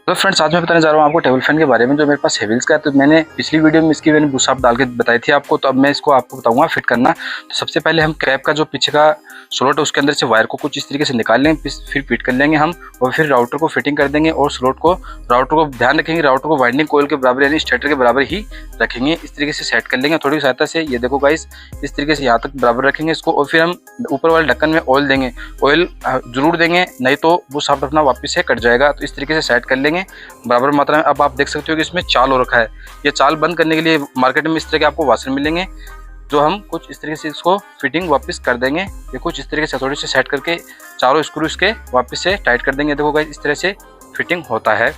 तो फ्रेंड्स आज मैं बताने जा रहा हूँ आपको टेबल फैन के बारे में जो मेरे पास हेविल्स का है। तो मैंने पिछली वीडियो में इसकी मैंने बुशाप डाल के बताई थी आपको, तो अब मैं इसको आपको बताऊंगा फिट करना। तो सबसे पहले हम क्रैप का जो पीछे का स्लॉट है उसके अंदर से वायर को कुछ इस तरीके से निकाल लेंगे, फिर फिट कर लेंगे हम, और फिर राउटर को फिटिंग कर देंगे। और राउटर को ध्यान रखेंगे, राउटर को वाइंडिंग कोयल के बराबर यानी स्टेटर के बराबर ही रखेंगे। इस तरीके से सेट कर लेंगे थोड़ी सहायता से। ये देखो गाइस, इस तरीके से यहाँ तक बराबर रखेंगे इसको, और फिर हम ऊपर वाले ढक्कन में ऑयल देंगे। ऑयल जरूर देंगे, नहीं तो वो साफ अपना वापस से कट जाएगा। तो इस तरीके से सेट कर लेंगे बराबर मात्रा में। अब आप देख सकते हो कि इसमें चाल हो रखा है। ये चाल बंद करने के लिए मार्केट में इस तरह के आपको वाशर मिलेंगे, जो हम कुछ इस तरीके से इसको फिटिंग वापस कर देंगे। ये कुछ इस तरीके से थोड़ी से सेट करके चारों स्क्रू इसके वापस से टाइट कर देंगे। देखो गाइस, इस तरह से फिटिंग होता है।